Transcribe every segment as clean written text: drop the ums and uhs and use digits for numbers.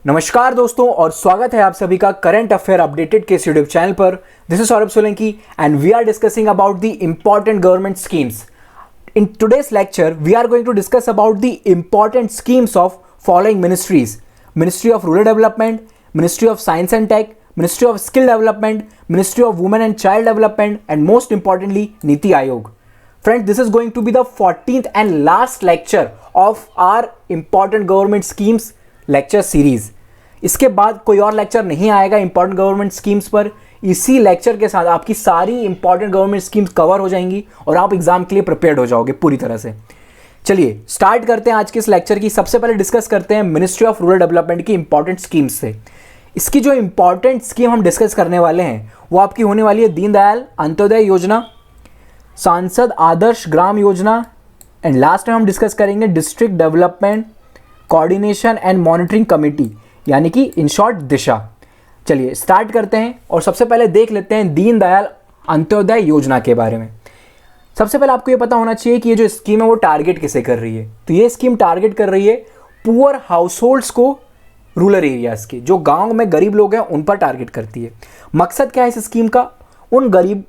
नमस्कार दोस्तों और स्वागत है आप सभी का करंट अफेयर अपडेटेड के यूट्यूब चैनल पर। This is Saurabh Solanki and we are discussing about the important government schemes. In today's lecture, we are going to discuss about the important schemes of following ministries: Ministry of Rural Development, Ministry of Science and Tech, Ministry of Skill Development, Ministry of Women and Child Development, and most importantly, Niti Aayog. Friends, this is going to be the 14th and last lecture of our important government schemes lecture series. इसके बाद कोई और lecture नहीं आएगा important government schemes पर। इसी lecture के साथ आपकी सारी इंपॉर्टेंट गवर्नमेंट स्कीम्स कवर हो जाएंगी और आप एग्जाम के लिए प्रिपेयर्ड हो जाओगे पूरी तरह से। चलिए स्टार्ट करते हैं आज के इस लेक्चर की। सबसे पहले डिस्कस करते हैं मिनिस्ट्री ऑफ रूरल डेवलपमेंट की इंपॉर्टेंट स्कीम्स से। इसकी जो इंपॉर्टेंट स्कीम हम डिस्कस करने वाले हैं वो आपकी होने वाली है दीनदयाल अंत्योदय योजना, सांसद आदर्श ग्राम योजना, एंड लास्ट में हम डिस्कस करेंगे district development coordination and monitoring committee, यानी कि इन शॉर्ट दिशा। चलिए स्टार्ट करते हैं और सबसे पहले देख लेते हैं दीनदयाल अंत्योदय योजना के बारे में। सबसे पहले आपको ये पता होना चाहिए कि ये जो स्कीम है वो टारगेट किसे कर रही है। तो ये स्कीम टारगेट कर रही है पुअर हाउसहोल्ड्स को, रूरल एरियाज के जो गांव में गरीब लोग हैं उन पर टारगेट करती है। मकसद क्या है इस स्कीम का? उन गरीब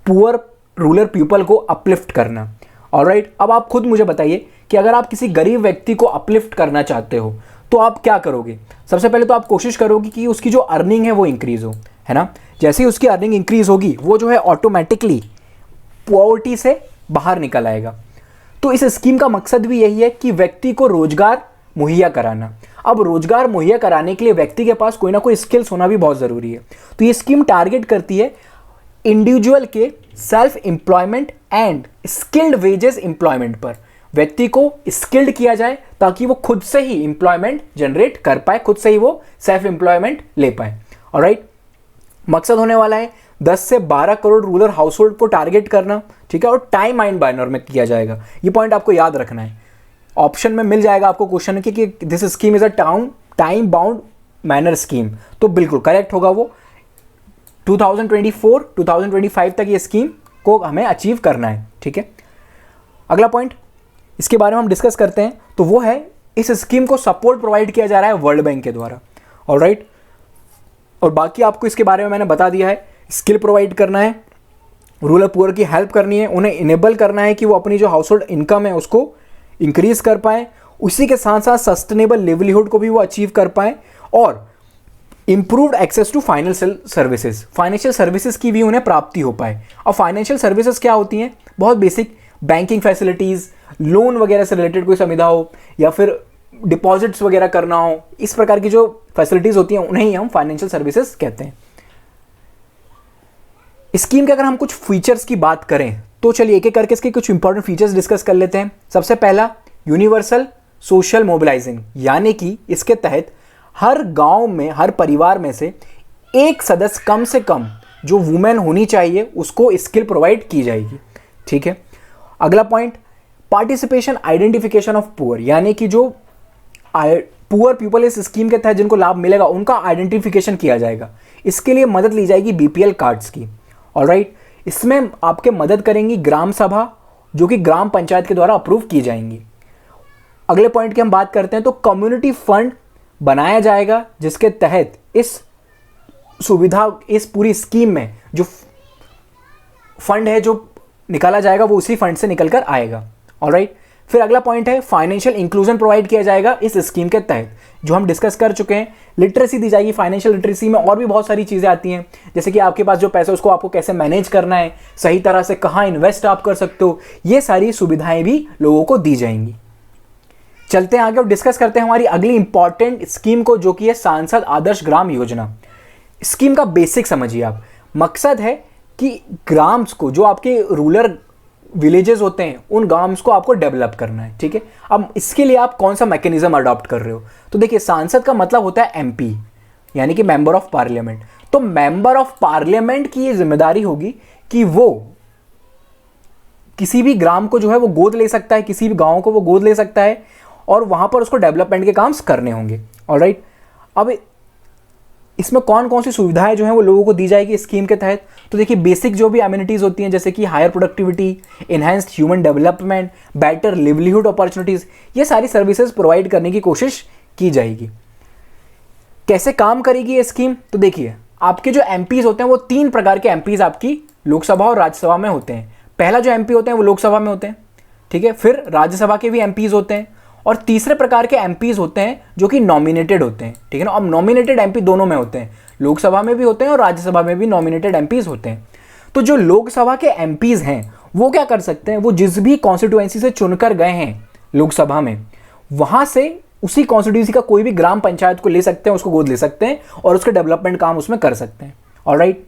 पुअर रूरल पीपल को अपलिफ्ट करना। ऑलराइट, अब आप खुद मुझे बताइए कि अगर आप किसी गरीब व्यक्ति को अपलिफ्ट करना चाहते हो तो आप क्या करोगे? सबसे पहले तो आप कोशिश करोगे कि उसकी जो अर्निंग है वो इंक्रीज हो, है ना। जैसे ही उसकी अर्निंग इंक्रीज होगी वो जो है ऑटोमेटिकली पॉवर्टी से बाहर निकल आएगा। तो इस स्कीम का मकसद भी यही है कि व्यक्ति को रोजगार मुहैया कराना। अब रोजगार मुहैया कराने के लिए व्यक्ति के पास कोई ना कोई स्किल्स होना भी बहुत ज़रूरी है। तो ये स्कीम टारगेट करती है इंडिविजुअल के self employment and skilled wages employment पर। व्यक्ति को स्किल्ड किया जाए ताकि वो खुद से ही एम्प्लॉयमेंट जनरेट कर पाए, खुद से ही वो सेल्फ एम्प्लॉयमेंट ले पाए। ऑलराइट, मकसद होने वाला है 10 से 12 करोड़ रूरल हाउसहोल्ड को टारगेट करना, ठीक है, और टाइम बाउंड मैनर में किया जाएगा। ये पॉइंट आपको याद रखना है। ऑप्शन में मिल जाएगा आपको क्वेश्चन कि this scheme is a time bound manner scheme, तो बिल्कुल करेक्ट होगा वो। 2024-2025 तक ये स्कीम को हमें अचीव करना है, ठीक है। अगला पॉइंट इसके बारे में हम डिस्कस करते हैं तो वो है इस स्कीम को सपोर्ट प्रोवाइड किया जा रहा है वर्ल्ड बैंक के द्वारा। ऑलराइट, और बाकी आपको इसके बारे में मैंने बता दिया है। स्किल प्रोवाइड करना है, रूरल पुअर की हेल्प करनी है, उन्हें इनेबल करना है कि वो अपनी जो हाउसहोल्ड इनकम है उसको इंक्रीज कर पाएँ, उसी के साथ साथ सस्टेनेबल लिवलीहुड को भी वो अचीव कर पाएँ, और improved access to financial services, financial services की भी उन्हें प्राप्ति हो पाए। और फाइनेंशियल सर्विसेज क्या होती हैं? बहुत बेसिक बैंकिंग फैसिलिटीज़, लोन वगैरह से रिलेटेड कोई सुविधा हो या फिर डिपॉजिट्स वगैरह करना हो, इस प्रकार की जो फैसिलिटीज़ होती हैं उन्हें ही हम फाइनेंशियल सर्विसेज कहते हैं। स्कीम के अगर हम कुछ फीचर्स की बात करें तो चलिए एक एक करके इसके कुछ इंपॉर्टेंट फीचर्स डिस्कस कर लेते हैं। सबसे पहला यूनिवर्सल सोशल मोबिलाइजिंग, यानी कि इसके तहत हर गांव में, हर परिवार में से एक सदस्य कम से कम जो वुमेन होनी चाहिए उसको स्किल प्रोवाइड की जाएगी, ठीक है। अगला point participation identification of poor, यानी कि जो पुअर पीपल इस स्कीम के तहत जिनको लाभ मिलेगा उनका आइडेंटिफिकेशन किया जाएगा। इसके लिए मदद ली जाएगी बीपीएल कार्ड्स की। ऑलराइट, इसमें आपके मदद करेंगी ग्राम सभा जो कि ग्राम पंचायत के द्वारा अप्रूव की जाएंगी। अगले पॉइंट की हम बात करते हैं तो कम्युनिटी फंड बनाया जाएगा जिसके तहत इस सुविधा, इस पूरी स्कीम में जो फंड है जो निकाला जाएगा वो उसी फंड से निकल कर आएगा। ऑलराइट, फिर अगला पॉइंट है फाइनेंशियल इंक्लूजन प्रोवाइड किया जाएगा इस स्कीम के तहत, जो हम डिस्कस कर चुके हैं। लिटरेसी दी जाएगी, फाइनेंशियल लिटरेसी में और भी बहुत सारी चीज़ें आती हैं, जैसे कि आपके पास जो पैसा है उसको आपको कैसे मैनेज करना है, सही तरह से कहाँ इन्वेस्ट आप कर सकते हो, ये सारी सुविधाएं भी लोगों को दी जाएंगी। चलते हैं आगे और डिस्कस करते हैं हमारी अगली इंपॉर्टेंट स्कीम को, जो कि है सांसद आदर्श ग्राम योजना। स्कीम का बेसिक समझिए आप। मकसद है कि ग्राम्स को, जो आपके रूरल विलेजेस होते हैं, उन गांव्स को आपको डेवलप करना है, ठीक है। अब इसके लिए आप कौन सा मैकेनिज्म अडॉप्ट कर रहे हो? तो देखिए, सांसद का मतलब होता है एमपी, यानी कि मेंबर ऑफ पार्लियामेंट। तो मेंबर ऑफ पार्लियामेंट की ये जिम्मेदारी होगी कि वो किसी भी ग्राम को जो है वो गोद ले सकता है, किसी भी गांव को वो गोद ले सकता है और वहां पर उसको डेवलपमेंट के काम करने होंगे। ऑलराइट, अब इसमें कौन कौन सी सुविधाएं जो हैं वो लोगों को दी जाएगी स्कीम के तहत? तो देखिए, बेसिक जो भी एमिनिटीज़ होती हैं जैसे कि higher productivity, enhanced human development, better livelihood opportunities, ये सारी सर्विसेज प्रोवाइड करने की कोशिश की जाएगी। कैसे काम करेगी ये स्कीम? तो देखिए, आपके जो एमपीज होते हैं वो 3 प्रकार के एमपीज आपकी लोकसभा और राज्यसभा में होते हैं। पहला जो एमपी होते हैं वो लोकसभा में होते हैं, ठीक है। फिर राज्यसभा के भी एमपीज होते हैं, और तीसरे प्रकार के एमपीज होते हैं जो कि नॉमिनेटेड होते हैं, ठीक है ना। अब नॉमिनेटेड एमपी दोनों में होते हैं, लोकसभा में भी होते हैं और राज्यसभा में भी नॉमिनेटेड एमपीज होते हैं। तो जो लोकसभा के एमपीज हैं वो क्या कर सकते हैं, वो जिस भी कॉन्स्टिट्यूएंसी से चुनकर गए हैं लोकसभा में, वहां से उसी कॉन्स्टिट्यूएंसी का कोई भी ग्राम पंचायत को ले सकते हैं, उसको गोद ले सकते हैं और उसके डेवलपमेंट काम उसमें कर सकते हैं। ऑलराइट।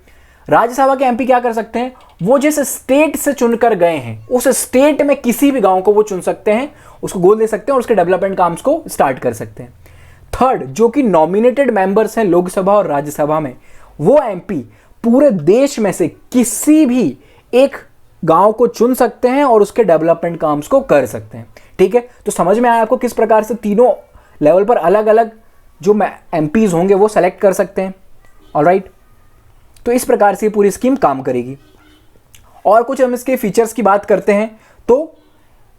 राज्यसभा के एमपी क्या कर सकते हैं, वो जिस स्टेट से चुनकर गए हैं उस स्टेट में किसी भी गांव को वो चुन सकते हैं, उसको गोद ले सकते हैं और उसके डेवलपमेंट काम को स्टार्ट कर सकते हैं। थर्ड, जो कि नॉमिनेटेड मेंबर्स हैं लोकसभा और राज्यसभा में, वो एमपी पूरे देश में से किसी भी एक गांव को चुन सकते हैं और उसके डेवलपमेंट काम्स को कर सकते हैं, ठीक है। तो समझ में आया आपको किस प्रकार से तीनों लेवल पर अलग अलग जो एमपीज होंगे वो सेलेक्ट कर सकते हैं। ऑलराइट। तो इस प्रकार से पूरी स्कीम काम करेगी। और कुछ हम इसके फीचर्स की बात करते हैं तो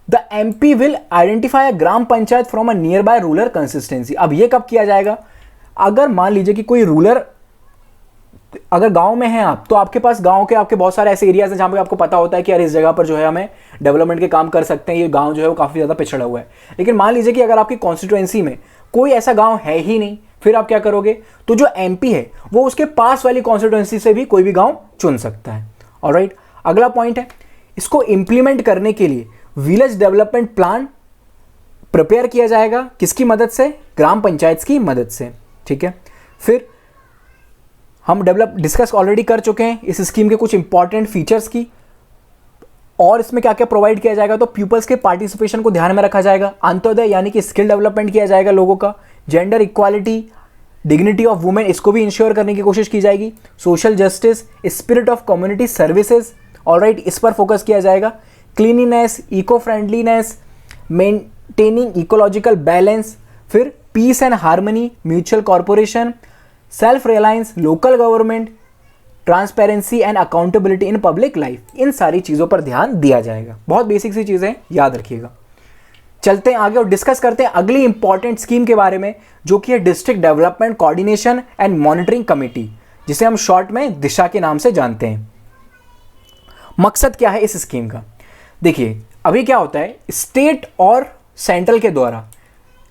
the MP will identify a gram panchayat from a near by rural consistency. अब ये कब किया जाएगा, अगर मान लीजिए कि कोई रूरल, अगर गांव में हैं आप, तो आपके पास गांव के आपके बहुत सारे ऐसे एरियाज हैं जहां पे आपको पता होता है कि यार इस जगह पर जो है हमें डेवलपमेंट के काम कर सकते हैं, ये गांव जो है वो काफ़ी ज़्यादा पिछड़ा हुआ है। लेकिन मान लीजिए कि अगर आपकी कॉन्स्टिट्यूएंसी में कोई ऐसा गांव है ही नहीं, फिर आप क्या करोगे, तो जो एमपी है वो उसके पास वाली कॉन्स्टिट्यूएंसी से भी कोई भी गाँव चुन सकता है। ऑलराइट। अगला पॉइंट है, इसको इंप्लीमेंट करने के लिए विलेज डेवलपमेंट प्लान प्रिपेयर किया जाएगा, किसकी मदद से, ग्राम पंचायत की मदद से, ठीक है। फिर हम डिस्कस ऑलरेडी कर चुके हैं इस स्कीम के कुछ इंपॉर्टेंट फीचर्स की, और इसमें क्या क्या प्रोवाइड किया जाएगा। तो पीपल्स के पार्टिसिपेशन को ध्यान में रखा जाएगा, अंत्योदय यानी कि स्किल डेवलपमेंट किया जाएगा लोगों का, gender equality, dignity of women, इसको भी इंश्योर करने की कोशिश की जाएगी, social justice, spirit of community services, alright, इस पर फोकस किया जाएगा, cleanliness, eco friendliness, maintaining ecological balance, फिर peace and harmony, mutual corporation, self reliance, local government, transparency and accountability in public life, इन सारी चीज़ों पर ध्यान दिया जाएगा। बहुत बेसिक सी चीज़ें याद रखिएगा। चलते हैं आगे और डिस्कस करते हैं अगली इंपॉर्टेंट स्कीम के बारे में, जो कि है district development coordination and monitoring committee, जिसे हम शॉर्ट में दिशा के नाम से जानते हैं। मकसद क्या है इस स्कीम का? देखिए, अभी क्या होता है, स्टेट और सेंट्रल के द्वारा,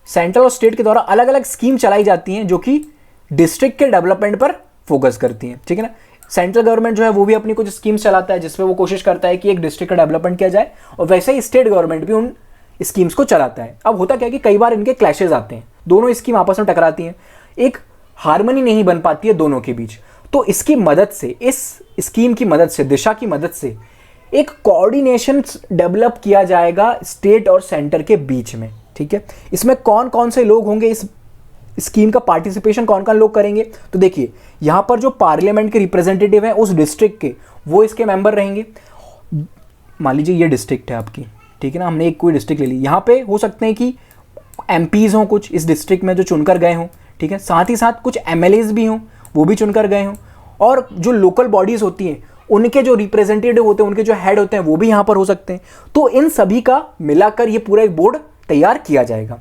सेंट्रल और स्टेट के द्वारा अलग अलग स्कीम चलाई जाती हैं जो कि डिस्ट्रिक्ट के डेवलपमेंट पर फोकस करती हैं, ठीक है ना। सेंट्रल गवर्नमेंट जो है वो भी अपनी कुछ स्कीम्स चलाता है जिसमें वो कोशिश करता है कि एक डिस्ट्रिक्ट का डेवलपमेंट किया जाए, और वैसे ही स्टेट गवर्नमेंट भी उन स्कीम्स को चलाता है। अब होता क्या है कि कई बार इनके क्लैशेज आते हैं, दोनों स्कीम आपस में टकराती हैं, एक हार्मनी नहीं बन पाती है दोनों के बीच। तो इसकी मदद से, इस स्कीम की मदद से, दिशा की मदद से एक कोऑर्डिनेशन डेवलप किया जाएगा स्टेट और सेंटर के बीच में, ठीक है। इसमें कौन कौन से लोग होंगे, इस स्कीम का पार्टिसिपेशन कौन कौन लोग करेंगे? तो देखिए, यहां पर जो पार्लियामेंट के रिप्रेजेंटेटिव हैं उस डिस्ट्रिक्ट के, वो इसके मेंबर रहेंगे। मान लीजिए ये डिस्ट्रिक्ट है आपकी, ठीक है ना, हमने एक कोई डिस्ट्रिक्ट ले ली, यहाँ पे हो सकते हैं कि एमपीज हों कुछ इस डिस्ट्रिक्ट में जो चुनकर गए हों, ठीक है, साथ ही साथ कुछ एमएलएज भी हों वो भी चुनकर गए हों, और जो लोकल बॉडीज़ होती हैं उनके जो रिप्रेजेंटेटिव होते हैं, उनके जो हेड होते हैं वो भी यहाँ पर हो सकते हैं। तो इन सभी का मिलाकर ये पूरा एक बोर्ड तैयार किया जाएगा।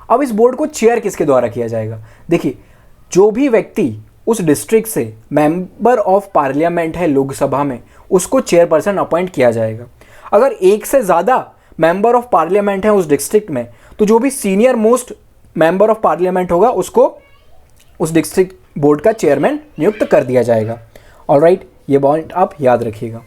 अब इस बोर्ड को चेयर किसके द्वारा किया जाएगा? देखिए, जो भी व्यक्ति उस डिस्ट्रिक्ट से मेंबर ऑफ पार्लियामेंट है लोकसभा में, उसको चेयरपर्सन अपॉइंट किया जाएगा। अगर एक से ज़्यादा मेंबर ऑफ पार्लियामेंट है उस डिस्ट्रिक्ट में, तो जो भी senior most member of parliament होगा उसको उस डिस्ट्रिक्ट बोर्ड का चेयरमैन नियुक्त कर दिया जाएगा। ऑलराइट, ये पॉइंट आप याद रखिएगा,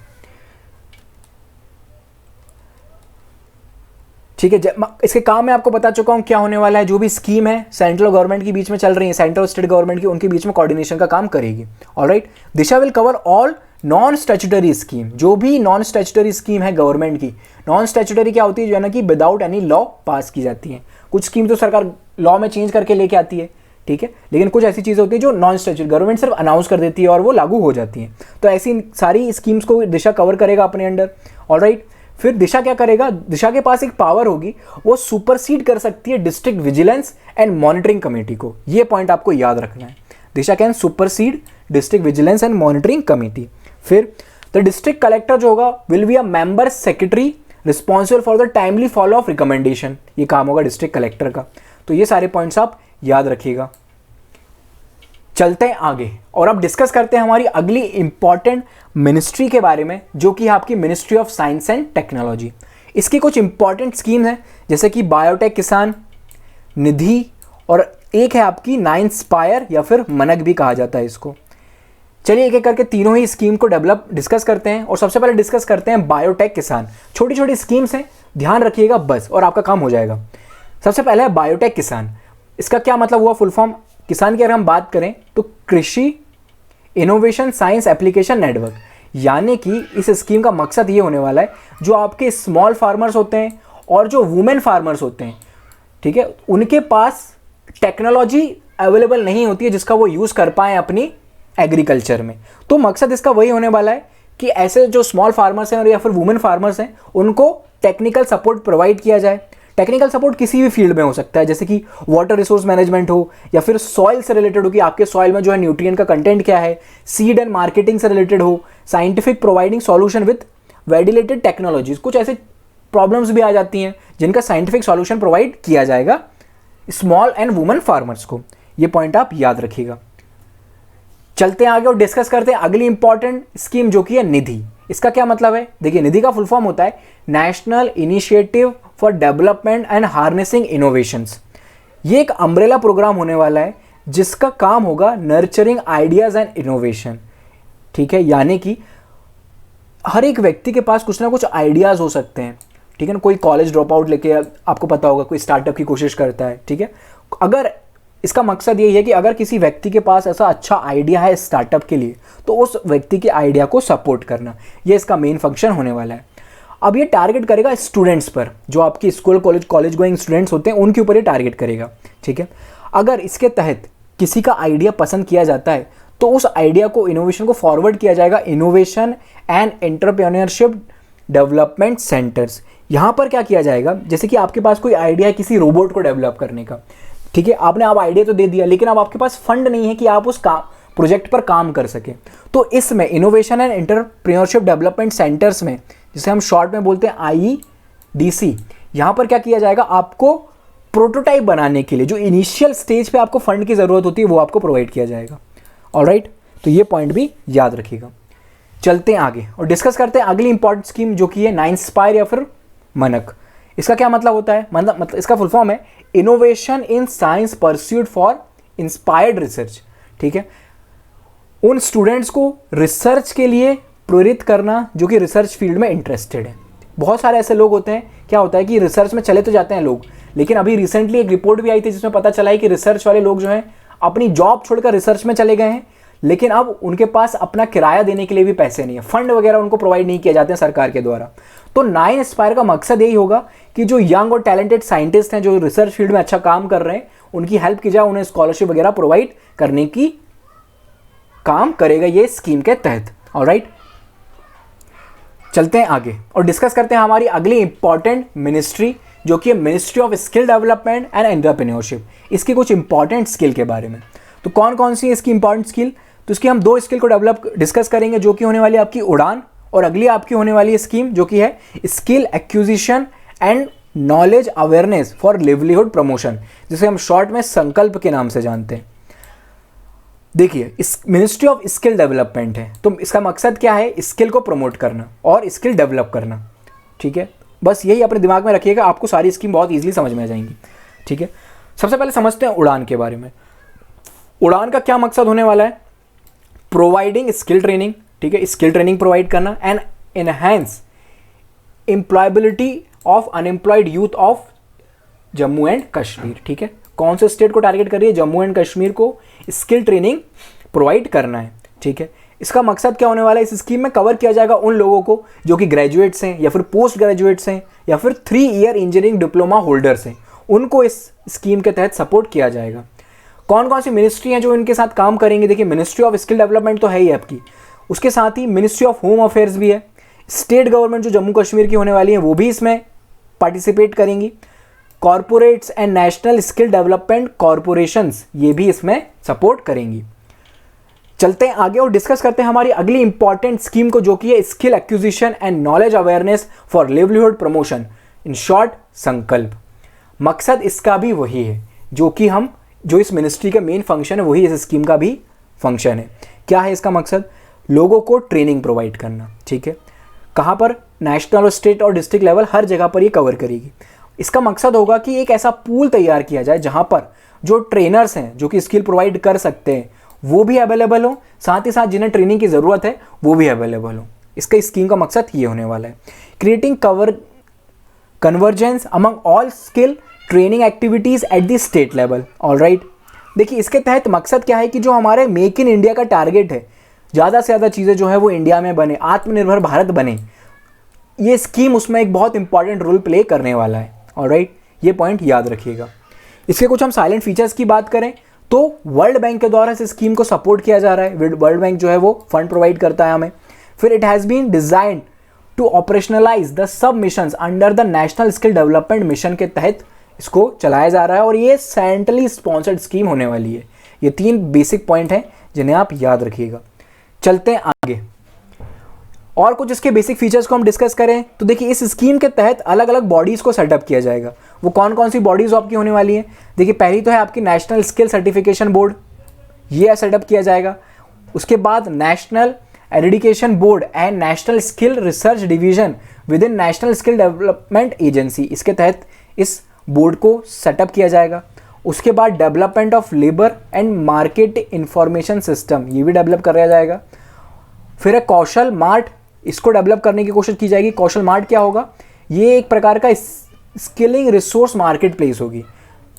ठीक है। इसके काम में आपको बता चुका हूं क्या होने वाला है। जो भी स्कीम है सेंट्रल गवर्नमेंट के बीच में चल रही है, सेंट्रल और स्टेट गवर्नमेंट की, उनके बीच में कोऑर्डिनेशन का काम करेगी। Alright, Disha will cover all non statutory scheme, जो भी नॉन स्टैट्यूटरी स्कीम है गवर्नमेंट की। नॉन स्टैट्यूटरी क्या होती है? जो है ना कि विदाउट एनी लॉ पास की जाती है। कुछ स्कीम तो सरकार लॉ में चेंज करके लेके आती है, ठीक है, लेकिन कुछ ऐसी चीज़ें होती है जो नॉन स्टैट्यूटरी, गवर्नमेंट सिर्फ अनाउंस कर देती है और वो लागू हो जाती हैं। तो ऐसी सारी स्कीम्स को दिशा कवर करेगा अपने अंडर। ऑलराइट, फिर दिशा क्या करेगा? दिशा के पास एक पावर होगी, वो सुपरसीड कर सकती है district vigilance and monitoring committee को। ये पॉइंट आपको याद रखना है, Disha can supersede district vigilance and monitoring committee. फिर द डिस्ट्रिक्ट कलेक्टर जो होगा will be a member secretary responsible for the timely follow of recommendation, ये काम होगा डिस्ट्रिक्ट कलेक्टर का। तो ये सारे पॉइंट्स आप याद रखिएगा। चलते हैं आगे और अब डिस्कस करते हैं हमारी अगली इंपॉर्टेंट मिनिस्ट्री के बारे में, जो कि है आपकी ministry of science and technology. इसकी कुछ इंपॉर्टेंट स्कीम है जैसे कि बायोटेक किसान निधि, और एक है आपकी 9स्पायर या फिर मनक भी कहा जाता है इसको। चलिए एक एक करके तीनों ही स्कीम को डिस्कस करते हैं। और सबसे पहले डिस्कस करते हैं बायोटेक किसान। छोटी छोटी स्कीम्स हैं, ध्यान रखिएगा बस, और आपका काम हो जाएगा। सबसे पहले है बायोटेक किसान। इसका क्या मतलब हुआ, फुल फॉर्म किसान की अगर हम बात करें तो कृषि इनोवेशन साइंस एप्लीकेशन नेटवर्क, यानी कि इस स्कीम का मकसद ये होने वाला है जो आपके स्मॉल फार्मर्स होते हैं और जो वुमेन फार्मर्स होते हैं, ठीक है, उनके पास टेक्नोलॉजी अवेलेबल नहीं होती है जिसका वो यूज़ कर पाएँ अपनी एग्रीकल्चर में। तो मकसद इसका वही होने वाला है कि ऐसे जो स्मॉल फार्मर्स हैं और या फिर वुमेन फार्मर्स हैं उनको टेक्निकल सपोर्ट प्रोवाइड किया जाए। टेक्निकल सपोर्ट किसी भी फील्ड में हो सकता है, जैसे कि वाटर रिसोर्स मैनेजमेंट हो या फिर सॉइल से रिलेटेड हो कि आपके सॉइल में जो है न्यूट्रिएंट का कंटेंट क्या है, सीड एंड मार्केटिंग से रिलेटेड हो, scientific providing solution with validated technologies. कुछ ऐसे प्रॉब्लम्स भी आ जाती हैं जिनका साइंटिफिक सॉल्यूशन प्रोवाइड किया जाएगा स्मॉल एंड वुमेन फार्मर्स को। ये पॉइंट आप याद रखिएगा। चलते हैं आगे और डिस्कस करते हैं अगली इंपॉर्टेंट स्कीम जो कि है निधि। इसका क्या मतलब है, देखिए निधि का फुल फॉर्म होता है national initiative for development and harnessing innovations. ये एक अम्ब्रेला प्रोग्राम होने वाला है जिसका काम होगा नर्चरिंग आइडियाज एंड इनोवेशन, ठीक है, यानी कि हर एक व्यक्ति के पास कुछ ना कुछ आइडियाज हो सकते हैं, ठीक है ना। कोई कॉलेज ड्रॉप आउट लेके आपको पता होगा कोई स्टार्टअप की कोशिश करता है, ठीक है। अगर इसका मकसद यही है कि अगर किसी व्यक्ति के पास ऐसा अच्छा आइडिया है स्टार्टअप के लिए तो उस व्यक्ति के आइडिया को सपोर्ट करना, ये इसका मेन फंक्शन होने वाला है। अब ये टारगेट करेगा स्टूडेंट्स पर, जो आपकी स्कूल कॉलेज गोइंग स्टूडेंट्स होते हैं उनके ऊपर ये टारगेट करेगा, ठीक है। अगर इसके तहत किसी का आइडिया पसंद किया जाता है तो उस आइडिया को, इनोवेशन को फॉरवर्ड किया जाएगा innovation and entrepreneurship development centres. यहाँ पर क्या किया जाएगा, जैसे कि आपके पास कोई आइडिया है किसी रोबोट को डेवलप करने का, ठीक है, आपने आप आइडिया तो दे दिया लेकिन अब आपके पास फंड नहीं है कि आप उस प्रोजेक्ट पर काम कर सके। तो इसमें innovation and entrepreneurship development centres में, जिसे हम शॉर्ट में बोलते हैं IEDC, यहाँ पर क्या किया जाएगा, आपको प्रोटोटाइप बनाने के लिए जो इनिशियल स्टेज पे आपको फंड की ज़रूरत होती है वो आपको प्रोवाइड किया जाएगा। ऑलराइट, तो ये पॉइंट भी याद रखिएगा। चलते हैं आगे और डिस्कस करते हैं अगली इंपॉर्टेंट स्कीम जो कि है 9स्पायर या फिर मनक। इसका क्या मतलब होता है, मतलब इसका फुल फॉर्म है innovation in science pursued for inspired research, ठीक है। उन स्टूडेंट्स को रिसर्च के लिए प्रेरित करना जो कि रिसर्च फील्ड में इंटरेस्टेड है। बहुत सारे ऐसे लोग होते हैं, क्या होता है कि रिसर्च में चले तो जाते हैं लोग, लेकिन अभी रिसेंटली एक रिपोर्ट भी आई थी जिसमें पता चला है कि रिसर्च वाले लोग जो हैं अपनी जॉब छोड़कर रिसर्च में चले गए हैं, लेकिन अब उनके पास अपना किराया देने के लिए भी पैसे नहीं है, फंड वगैरह उनको प्रोवाइड नहीं किए जाते हैं सरकार के द्वारा। तो 9स्पायर का मकसद यही होगा कि जो यंग और टैलेंटेड साइंटिस्ट हैं जो रिसर्च फील्ड में अच्छा काम कर रहे हैं उनकी हेल्प की जाए, उन्हें स्कॉलरशिप वगैरह प्रोवाइड करने की काम करेगा ये स्कीम के तहत। ऑलराइट, चलते हैं आगे और डिस्कस करते हैं हमारी अगली इंपॉर्टेंट मिनिस्ट्री जो कि है ministry of skill development and entrepreneurship. इसकी कुछ इंपॉर्टेंट स्किल के बारे में, तो कौन कौन सी है इसकी इंपॉर्टेंट स्किल, तो इसकी हम 2 स्किल को डिस्कस करेंगे जो कि होने वाली है आपकी उड़ान, और अगली आपकी होने वाली है स्कीम जो कि है skill acquisition and knowledge awareness for livelihood promotion, जिसे हम शॉर्ट में संकल्प के नाम से जानते हैं। देखिए, इस मिनिस्ट्री ऑफ स्किल डेवलपमेंट है, तो इसका मकसद क्या है, स्किल को प्रमोट करना और स्किल डेवलप करना, ठीक है। बस यही अपने दिमाग में रखिएगा, आपको सारी स्कीम बहुत ईजिली समझ में आ जाएंगी, ठीक है। सबसे पहले समझते हैं उड़ान के बारे में। उड़ान का क्या मकसद होने वाला है, प्रोवाइडिंग स्किल ट्रेनिंग, ठीक है, स्किल ट्रेनिंग प्रोवाइड करना and enhance employability of unemployed youth of Jammu and Kashmir, ठीक है। कौन से स्टेट को टारगेट कर रही है, जम्मू एंड कश्मीर को स्किल ट्रेनिंग प्रोवाइड करना है, ठीक है। इसका मकसद क्या होने वाला है, इस स्कीम में कवर किया जाएगा उन लोगों को जो कि ग्रेजुएट्स हैं या फिर पोस्ट ग्रेजुएट्स हैं या फिर 3 ईयर इंजीनियरिंग डिप्लोमा होल्डर्स हैं, उनको इस स्कीम के तहत सपोर्ट किया जाएगा। कौन कौन सी मिनिस्ट्री हैं जो इनके साथ काम करेंगे, देखिए मिनिस्ट्री ऑफ स्किल डेवलपमेंट तो है ही आपकी, उसके साथ ही मिनिस्ट्री ऑफ होम अफेयर्स भी है, स्टेट गवर्नमेंट जो जम्मू कश्मीर की होने वाली है वो भी इसमें पार्टिसिपेट करेंगी, corporates and national skill development corporations ये भी इसमें सपोर्ट करेंगी। चलते हैं आगे और डिस्कस करते हैं हमारी अगली इंपॉर्टेंट स्कीम को जो कि है skill acquisition and knowledge awareness for livelihood promotion, in short संकल्प। मकसद इसका भी वही है जो कि जो इस मिनिस्ट्री का मेन फंक्शन है वही इस स्कीम का भी फंक्शन है। क्या है इसका मकसद? लोगों को ट्रेनिंग प्रोवाइड करना, ठीक है। कहाँ पर? नेशनल और स्टेट और डिस्ट्रिक्ट लेवल, हर जगह पर ये कवर करेगी। इसका मकसद होगा कि एक ऐसा पूल तैयार किया जाए जहाँ पर जो ट्रेनर्स हैं जो कि स्किल प्रोवाइड कर सकते हैं वो भी अवेलेबल हो, साथ ही साथ जिन्हें ट्रेनिंग की ज़रूरत है वो भी अवेलेबल हो। इसका स्कीम का मकसद ये होने वाला है, creating convergence among all skill training activities at the state level. Alright, देखिए इसके तहत मकसद क्या है कि जो हमारे मेक इन इंडिया का टारगेट है, ज़्यादा से ज़्यादा चीज़ें जो है वो इंडिया में बने, आत्मनिर्भर भारत बने, ये स्कीम उसमें एक बहुत इंपॉर्टेंट रोल प्ले करने वाला है। ऑलराइट, ये पॉइंट याद रखिएगा। इसके कुछ हम साइलेंट फीचर्स की बात करें तो वर्ल्ड बैंक के द्वारा इस स्कीम को सपोर्ट किया जा रहा है। वर्ल्ड बैंक जो है वो फंड प्रोवाइड करता है हमें। फिर it has been designed to operationalise the sub missions under the national skill development mission के तहत इसको चलाया जा रहा है और ये सेंट्रली स्पॉन्सर्ड स्कीम होने वाली है। ये 3 बेसिक पॉइंट हैं जिन्हें आप याद रखिएगा। चलते हैं आगे और कुछ इसके बेसिक फीचर्स को हम डिस्कस करें तो देखिए इस स्कीम के तहत अलग अलग बॉडीज़ को सेटअप किया जाएगा। वो कौन कौन सी बॉडीज़ आपकी होने वाली हैं? देखिए पहली तो है आपकी नेशनल स्किल सर्टिफिकेशन बोर्ड, ये सेटअप किया जाएगा। उसके बाद national education board and national skill research division with in national skill development agency, इसके तहत इस बोर्ड को सेटअप किया जाएगा। उसके बाद development of labour and market information system, ये भी डेवलप कराया जाएगा। फिर है कौशल मार्ट, इसको डेवलप करने की कोशिश की जाएगी। कौशल मार्ट क्या होगा? ये एक प्रकार का स्किलिंग रिसोर्स मार्केट प्लेस होगी।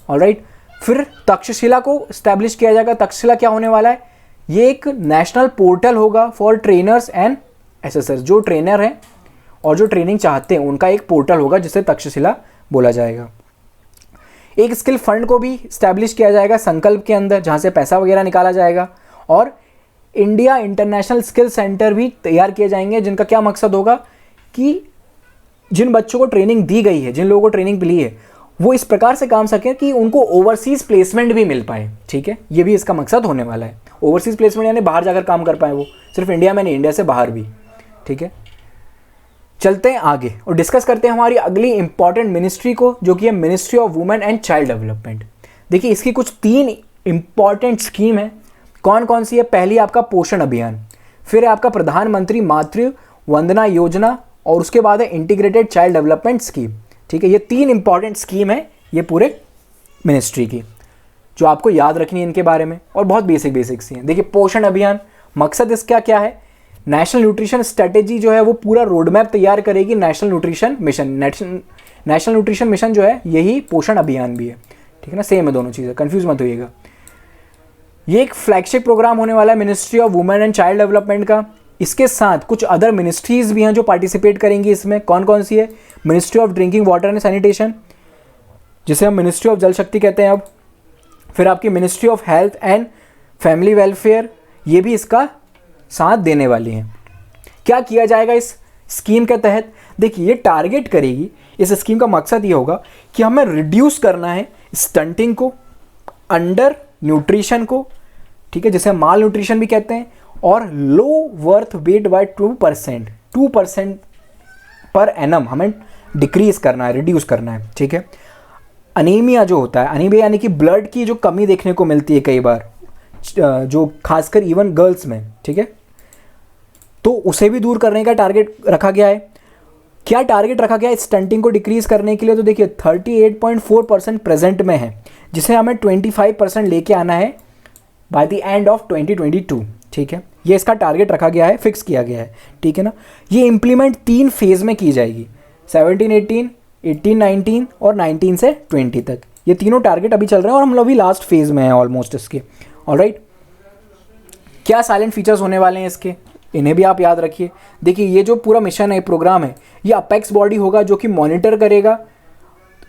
ऑलराइट, फिर तक्षशिला को स्टैब्लिश किया जाएगा। तक्षशिला क्या होने वाला है? ये एक नेशनल पोर्टल होगा फॉर ट्रेनर्स एंड एसेसर्स, जो ट्रेनर हैं और जो ट्रेनिंग चाहते हैं उनका एक पोर्टल होगा जिसे तक्षशिला बोला जाएगा। एक स्किल फंड को भी स्टैब्लिश किया जाएगा संकल्प के अंदर, जहाँ से पैसा वगैरह निकाला जाएगा। और इंडिया इंटरनेशनल स्किल सेंटर भी तैयार किए जाएंगे जिनका क्या मकसद होगा कि जिन बच्चों को ट्रेनिंग दी गई है, जिन लोगों को ट्रेनिंग मिली है, वो इस प्रकार से काम सकें कि उनको ओवरसीज़ प्लेसमेंट भी मिल पाए। ठीक है, ये भी इसका मकसद होने वाला है। ओवरसीज़ प्लेसमेंट यानी बाहर जाकर काम कर पाए, वो सिर्फ इंडिया में नहीं, इंडिया से बाहर भी। ठीक है, चलते हैं आगे और डिस्कस करते हैं हमारी अगली इंपॉर्टेंट मिनिस्ट्री को, जो कि है ministry of women and child development. देखिए इसकी कुछ 3 इंपॉर्टेंट स्कीम है। कौन कौन सी है? पहली आपका पोषण अभियान, फिर है आपका प्रधानमंत्री मातृ वंदना योजना, और उसके बाद है इंटीग्रेटेड चाइल्ड डेवलपमेंट स्कीम। ठीक है, ये 3 इंपॉर्टेंट स्कीम है ये पूरे मिनिस्ट्री की, जो आपको याद रखनी है इनके बारे में, और बहुत बेसिक सी हैं। देखिए पोषण अभियान, मकसद इसका क्या है? नेशनल न्यूट्रिशन स्ट्रेटेजी जो है वो पूरा रोड मैप तैयार करेगी national nutrition mission. National nutrition mission जो है यही पोषण अभियान भी है। ठीक है ना, सेम है दोनों चीज़ें, कंफ्यूज मत होइएगा। ये एक फ्लैगशिप प्रोग्राम होने वाला है ministry of women and child development का। इसके साथ कुछ अदर मिनिस्ट्रीज भी हैं जो पार्टिसिपेट करेंगी इसमें। कौन कौन सी है? Ministry of drinking water and sanitation, जिसे हम मिनिस्ट्री ऑफ जल शक्ति कहते हैं अब। फिर आपकी ministry of health and family welfare, ये भी इसका साथ देने वाली हैं। क्या किया जाएगा इस स्कीम के तहत? देखिए ये टारगेट करेगी, इस स्कीम का मकसद ये होगा कि हमें रिड्यूस करना है स्टंटिंग को, अंडर न्यूट्रिशन को, ठीक है, जिसे माल न्यूट्रिशन भी कहते हैं, और लो worth weight by 2% per annum हमें डिक्रीज करना है, रिड्यूस करना है। ठीक है, अनीमिया जो होता है, अनीमिया यानी कि ब्लड की जो कमी देखने को मिलती है कई बार, जो खासकर इवन गर्ल्स में, ठीक है, तो उसे भी दूर करने का टारगेट रखा गया है। क्या टारगेट रखा गया है स्टंटिंग को डिक्रीज करने के लिए? तो देखिए 38.4% प्रेजेंट में है, जिसे हमें 25% लेके आना है बाय द एंड ऑफ 2022। ठीक है, ये इसका टारगेट रखा गया है, फिक्स किया गया है। ठीक है ना, ये इम्प्लीमेंट 3 फेज़ में की जाएगी, 17-18, 18-19 और 19 से 20 तक। ये तीनों टारगेट अभी चल रहे हैं और हम लोग अभी लास्ट फेज़ में हैं ऑलमोस्ट इसके। ऑलराइट, क्या साइलेंट फीचर्स होने वाले हैं इसके, इन्हें भी आप याद रखिए। देखिए ये जो पूरा मिशन है, प्रोग्राम है, ये अपेक्स बॉडी होगा जो कि मॉनिटर करेगा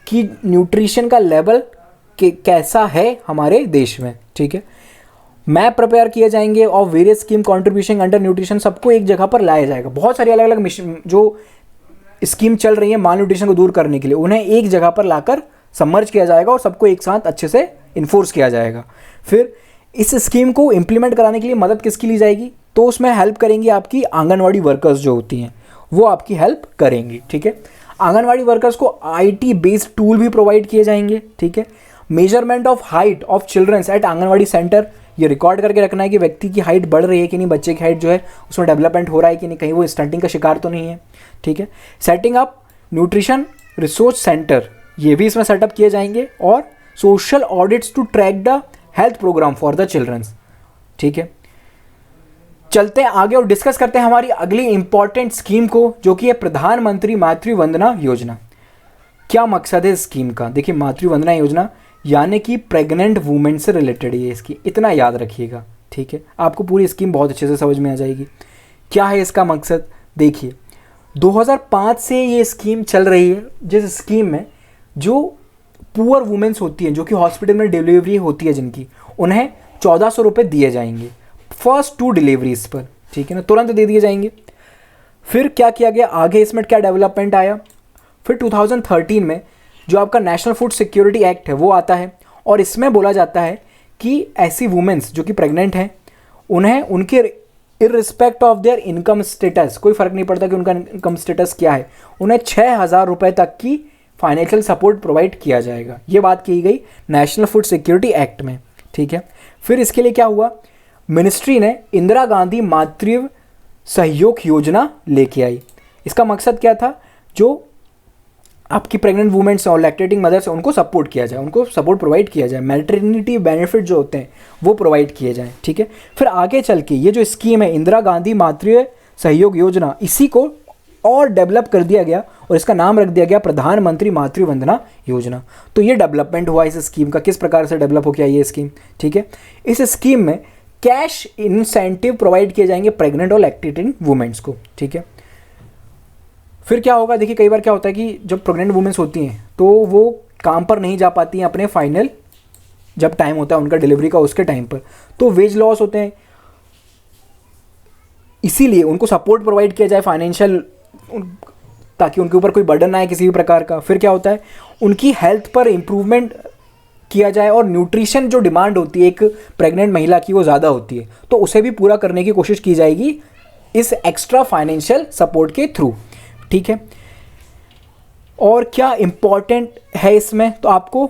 कि न्यूट्रिशन का लेवल कैसा है हमारे देश में। ठीक है, मैप प्रिपेयर किए जाएंगे और various scheme contribution under nutrition, सबको एक जगह पर लाया जाएगा। बहुत सारी अलग अलग मिशन जो स्कीम चल रही है माल न्यूट्रिशन को दूर करने के लिए, उन्हें एक जगह पर लाकर सबमर्ज किया जाएगा और सबको एक साथ अच्छे से इन्फोर्स किया जाएगा। फिर इस स्कीम को इम्प्लीमेंट कराने के लिए मदद किसकी ली जाएगी? तो उसमें हेल्प करेंगी आपकी आंगनवाड़ी वर्कर्स जो होती हैं, वो आपकी हेल्प करेंगी। ठीक है, आंगनवाड़ी वर्कर्स को IT बेस्ड टूल भी प्रोवाइड किए जाएंगे। ठीक है, measurement of height of childrens at anganwadi centre, ये रिकॉर्ड करके रखना है कि व्यक्ति की हाइट बढ़ रही है कि नहीं, बच्चे की हाइट जो है उसमें डेवलपमेंट हो रहा है कि नहीं, कहीं वो स्टंटिंग का शिकार तो नहीं है। ठीक है, setting up nutrition resource centre, ये भी इसमें सेटअप किए जाएंगे, और social audits to track the health programme for the childrens. ठीक है, चलते हैं आगे और डिस्कस करते हैं हमारी अगली इंपॉर्टेंट स्कीम को, जो कि है प्रधानमंत्री मातृ वंदना योजना। क्या मकसद है इस स्कीम का? देखिए, मातृ वंदना योजना यानी कि प्रेग्नेंट वुमेन से रिलेटेड है इसकी, इतना याद रखिएगा। ठीक है, आपको पूरी स्कीम बहुत अच्छे से समझ में आ जाएगी। क्या है इसका मकसद? देखिए, 2005 से ये स्कीम चल रही है, जिस स्कीम में जो पुअर वुमेन्स होती हैं, जो कि हॉस्पिटल में डिलीवरी होती है जिनकी, उन्हें 1400 रुपये दिए जाएंगे फर्स्ट 2 डिलीवरीज पर। ठीक है ना, तुरंत दे दिए जाएंगे। फिर क्या किया गया आगे, इसमें क्या डेवलपमेंट आया? फिर 2013 में जो आपका नेशनल फूड सिक्योरिटी एक्ट है वो आता है, और इसमें बोला जाता है कि ऐसी वुमेन्स जो कि प्रेग्नेंट हैं, उन्हें उनके इररिस्पेक्ट ऑफ देयर इनकम स्टेटस, कोई फ़र्क नहीं पड़ता कि उनका इनकम स्टेटस क्या है, उन्हें 6000 रुपये तक की फाइनेंशियल सपोर्ट प्रोवाइड किया जाएगा। ये बात की गई नेशनल फूड सिक्योरिटी एक्ट में। ठीक है, फिर इसके लिए क्या हुआ, मिनिस्ट्री ने इंदिरा गांधी मातृ सहयोग योजना लेके आई। इसका मकसद क्या था? जो आपकी प्रेग्नेंट वुमेन्स और लैक्टेटिंग मदर्स हैं उनको सपोर्ट किया जाए, उनको सपोर्ट प्रोवाइड किया जाए, मैटरनिटी बेनिफिट जो होते हैं वो प्रोवाइड किए जाएं। ठीक है, फिर आगे चल के ये जो स्कीम है इंदिरा गांधी मातृ सहयोग योजना, इसी को और डेवलप कर दिया गया और इसका नाम रख दिया गया प्रधानमंत्री मातृ वंदना योजना। तो ये डेवलपमेंट हुआ इस स्कीम का, किस प्रकार से डेवलप हो गया ये स्कीम। ठीक है, इस स्कीम में कैश इंसेंटिव प्रोवाइड किए जाएंगे प्रेग्नेंट और लैक्टेटिंग वुमेन्स को। ठीक है, फिर क्या होगा? देखिए, कई बार क्या होता है कि जब प्रेग्नेंट वुमेन्स होती हैं तो वो काम पर नहीं जा पाती हैं अपने फाइनल जब टाइम होता है उनका डिलीवरी का, उसके टाइम पर, तो वेज लॉस होते हैं। इसीलिए उनको सपोर्ट प्रोवाइड किया जाए फाइनेंशियल, ताकि उनके ऊपर कोई बर्डन ना आए किसी भी प्रकार का। फिर क्या होता है, उनकी हेल्थ पर इम्प्रूवमेंट किया जाए, और न्यूट्रिशन जो डिमांड होती है एक प्रेग्नेंट महिला की वो ज़्यादा होती है, तो उसे भी पूरा करने की कोशिश की जाएगी इस एक्स्ट्रा फाइनेंशियल सपोर्ट के थ्रू। ठीक है, और क्या इंपॉर्टेंट है इसमें, तो आपको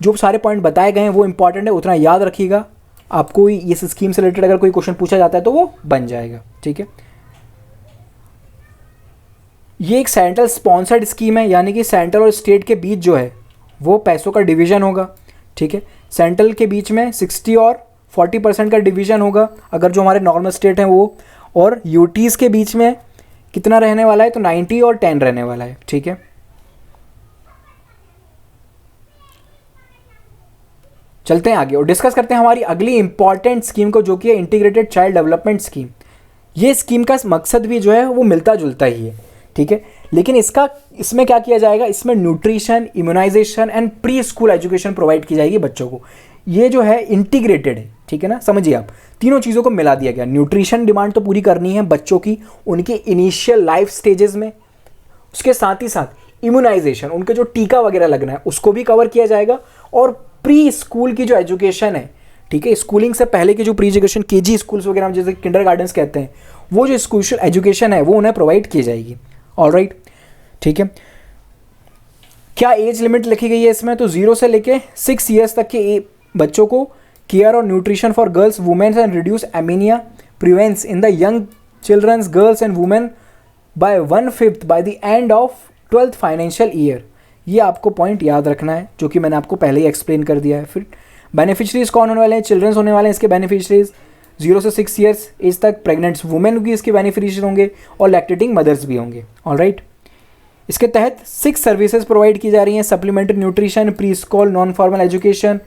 जो सारे पॉइंट बताए गए हैं वो इंपॉर्टेंट है, उतना याद रखिएगा। आपको इस स्कीम से रिलेटेड अगर कोई क्वेश्चन पूछा जाता है तो वो बन जाएगा। ठीक है, ये एक सेंट्रल स्पॉन्सर्ड स्कीम है, यानी कि सेंट्रल और स्टेट के बीच जो है वो पैसों का डिवीजन होगा। ठीक है, सेंट्रल के बीच में 60 और 40% का डिवीजन होगा अगर जो हमारे नॉर्मल स्टेट हैं वो, और यूटीज़ के बीच में कितना रहने वाला है, तो 90 और 10 रहने वाला है। ठीक है, चलते हैं आगे और डिस्कस करते हैं हमारी अगली इंपॉर्टेंट स्कीम को, जो कि है इंटीग्रेटेड चाइल्ड डेवलपमेंट स्कीम। ये स्कीम का मकसद भी जो है वो मिलता जुलता ही है। ठीक है, लेकिन इसमें क्या किया जाएगा, इसमें nutrition, immunisation and preschool education provide की जाएगी बच्चों को। ये जो है इंटीग्रेटेड है। ठीक है ना, समझिए आप, तीनों चीज़ों को मिला दिया गया। न्यूट्रिशन डिमांड तो पूरी करनी है बच्चों की उनके इनिशियल लाइफ स्टेजेस में, उसके साथ ही साथ इम्यूनाइजेशन, उनके जो टीका वगैरह लगना है उसको भी कवर किया जाएगा, और प्री स्कूल की जो एजुकेशन है, ठीक है, स्कूलिंग से पहले की जो प्री एजुकेशन, केजी स्कूल्स वगैरह जैसे किंडर गार्डन्स कहते हैं, वो जो स्कूल एजुकेशन है वो उन्हें प्रोवाइड की जाएगी। ऑलराइट, ठीक है, क्या एज लिमिट लिखी गई है इसमें, तो 0 से लेके 6 ईयर्स तक के बच्चों को केयर और nutrition for girls womens and reduce anaemia prevalence in the young childrens girls and women by 1/5 by the end of 12th financial year. ये आपको पॉइंट याद रखना है, जो कि मैंने आपको पहले ही एक्सप्लेन कर दिया है। फिर बेनिफिशरीज कौन होने वाले हैं, चिल्ड्रंस होने वाले हैं इसके बेनिफिशरीज। 0 से 6 ईयर्स एज तक प्रेग्नेंट वुमेन भी इसके बेनिफिशरी होंगे, और लैक्टेटिंग मदर्स भी होंगे। ऑलराइट, इसके तहत 6 सर्विसेज प्रोवाइड की जा रही हैं, supplementary nutrition, preschool non formal education,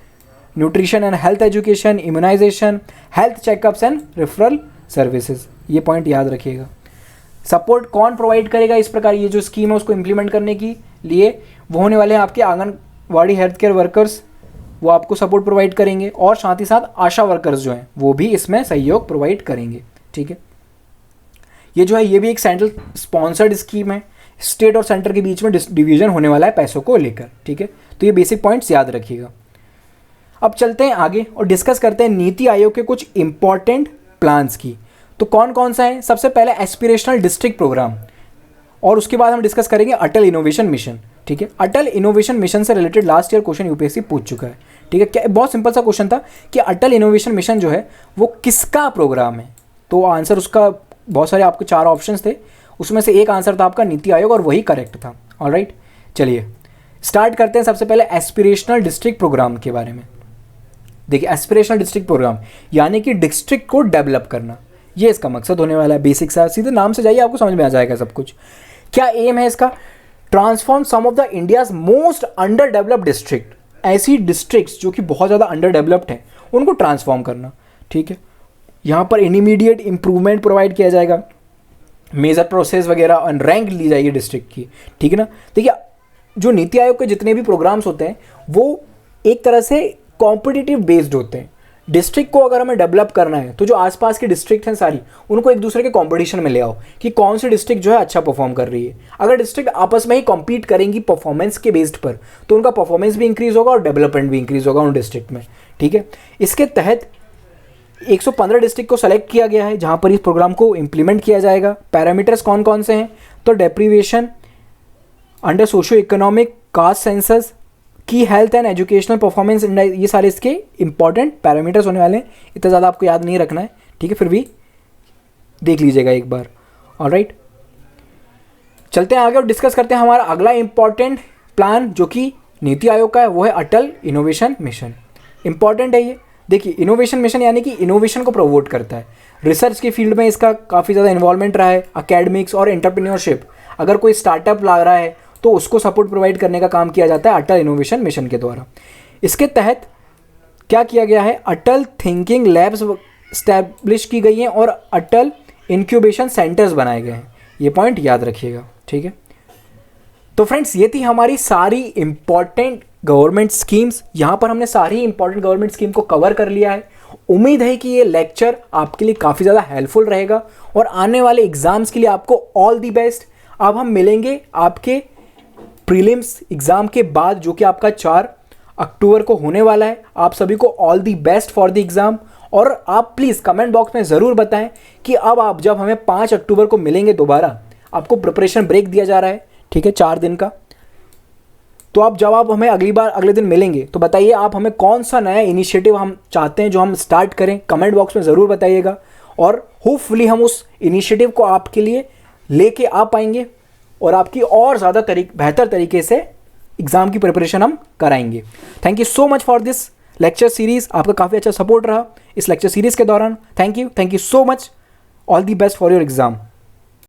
nutrition and health education, immunisation, health checkups and referral services. ये पॉइंट याद रखिएगा। सपोर्ट कौन प्रोवाइड करेगा इस प्रकार, ये जो स्कीम है उसको इम्प्लीमेंट करने के लिए वो होने वाले हैं आपके आंगनवाड़ी हेल्थ केयर वर्कर्स, वो आपको सपोर्ट प्रोवाइड करेंगे, और साथ ही साथ आशा वर्कर्स जो हैं वो भी इसमें सहयोग प्रोवाइड करेंगे। ठीक है, ये जो है ये भी एक सेंट्रल स्पॉन्सर्ड स्कीम है, स्टेट और सेंटर के बीच में डिवीजन होने वाला है पैसों को लेकर। ठीक है, तो ये बेसिक पॉइंट्स याद रखिएगा। अब चलते हैं आगे और डिस्कस करते हैं नीति आयोग के कुछ इंपॉर्टेंट प्लान्स की। तो कौन कौन सा है, सबसे पहले एस्पिरेशनल डिस्ट्रिक्ट प्रोग्राम, और उसके बाद हम डिस्कस करेंगे अटल इनोवेशन मिशन। ठीक है, अटल इनोवेशन मिशन से related last year question UPSC पूछ चुका है। ठीक है, क्या बहुत सिंपल सा क्वेश्चन था कि अटल इनोवेशन मिशन जो है वो किसका प्रोग्राम है। तो आंसर उसका बहुत सारे आपके 4 ऑप्शंस थे, उसमें से एक आंसर था आपका नीति आयोग और वही करेक्ट था। ऑलराइट, चलिए स्टार्ट करते हैं सबसे पहले एस्पिरेशनल डिस्ट्रिक्ट प्रोग्राम के बारे में। देखिए एस्पिरेशनल डिस्ट्रिक्ट प्रोग्राम यानी कि डिस्ट्रिक्ट को डेवलप करना, ये इसका मकसद होने वाला है। बेसिक सा सीधे नाम से जाइए, आपको समझ में आ जाएगा सब कुछ। क्या एम है इसका? Transform some of the India's most underdeveloped district, ऐसी डिस्ट्रिक्ट्स जो कि बहुत ज़्यादा अंडर डेवलप्ड हैं उनको ट्रांसफॉर्म करना। ठीक है, यहाँ पर इमीडिएट इंप्रूवमेंट प्रोवाइड किया जाएगा, मेजर प्रोसेस वगैरह और रैंक ली जाएगी डिस्ट्रिक्ट की। ठीक है ना, देखिए जो नीति आयोग के जितने भी प्रोग्राम्स होते हैं वो एक तरह से कॉम्पिटिटिव बेस्ड होते हैं। डिस्ट्रिक्ट को अगर हमें डेवलप करना है तो जो आसपास की डिस्ट्रिक्ट हैं सारी, उनको एक दूसरे के कंपटीशन में ले आओ कि कौन सी डिस्ट्रिक्ट जो है अच्छा परफॉर्म कर रही है। अगर डिस्ट्रिक्ट आपस में ही कॉम्पीट करेंगी परफॉर्मेंस के बेस्ड पर तो उनका परफॉर्मेंस भी इंक्रीज होगा और डेवलपमेंट भी इंक्रीज होगा उन डिस्ट्रिक्ट में। ठीक है, इसके तहत 115 डिस्ट्रिक्ट को सेलेक्ट किया गया है जहाँ पर इस प्रोग्राम को इम्प्लीमेंट किया जाएगा। पैरामीटर्स कौन कौन से हैं? तो deprivation under socio economic, caste census, की health and educational performance index, ये सारे इसके इंपॉर्टेंट पैरामीटर्स होने वाले हैं। इतना ज़्यादा आपको याद नहीं रखना है, ठीक है, फिर भी देख लीजिएगा एक बार। ऑलराइट, चलते हैं आगे और डिस्कस करते हैं हमारा अगला इंपॉर्टेंट प्लान जो कि नीति आयोग का है, वो है अटल इनोवेशन मिशन। इंपॉर्टेंट है ये। देखिए इनोवेशन मिशन यानी कि इनोवेशन को प्रमोट करता है। रिसर्च के फील्ड में इसका काफ़ी ज़्यादा इन्वॉल्वमेंट रहा है, एकेडमिक्स और एंटरप्रेन्योरशिप। अगर कोई स्टार्टअप ला रहा है तो उसको सपोर्ट प्रोवाइड करने का काम किया जाता है अटल इनोवेशन मिशन के द्वारा। इसके तहत क्या किया गया है? अटल थिंकिंग लैब्स स्टैब्लिश की गई हैं और अटल इंक्यूबेशन सेंटर्स बनाए गए हैं। ये पॉइंट याद रखिएगा, ठीक है। तो फ्रेंड्स ये थी हमारी सारी इंपॉर्टेंट गवर्नमेंट स्कीम्स। यहाँ पर हमने सारी इंपॉर्टेंट गवर्नमेंट स्कीम को कवर कर लिया है। उम्मीद है कि ये लेक्चर आपके लिए काफ़ी ज़्यादा हेल्पफुल रहेगा और आने वाले एग्जाम्स के लिए आपको ऑल दी बेस्ट। अब हम मिलेंगे आपके प्रीलिम्स एग्ज़ाम के बाद जो कि आपका 4 अक्टूबर को होने वाला है। आप सभी को all the best for the exam. और आप प्लीज़ कमेंट बॉक्स में ज़रूर बताएं कि अब आप जब हमें 5 अक्टूबर को मिलेंगे दोबारा, आपको प्रिपरेशन ब्रेक दिया जा रहा है, ठीक है, 4 दिन का। तो आप जब आप हमें अगले दिन मिलेंगे तो बताइए आप हमें कौन सा नया इनिशिएटिव हम चाहते हैं जो हम स्टार्ट करें, कमेंट बॉक्स में ज़रूर बताइएगा। और होपफुली हम उस इनिशिएटिव को आपके लिए लेके आ पाएंगे और आपकी और ज़्यादा बेहतर तरीके से एग्ज़ाम की प्रिपरेशन हम कराएंगे। Thank you so much for this lecture series. आपका काफ़ी अच्छा सपोर्ट रहा इस लेक्चर सीरीज़ के दौरान। Thank you so much. All the best for your exam.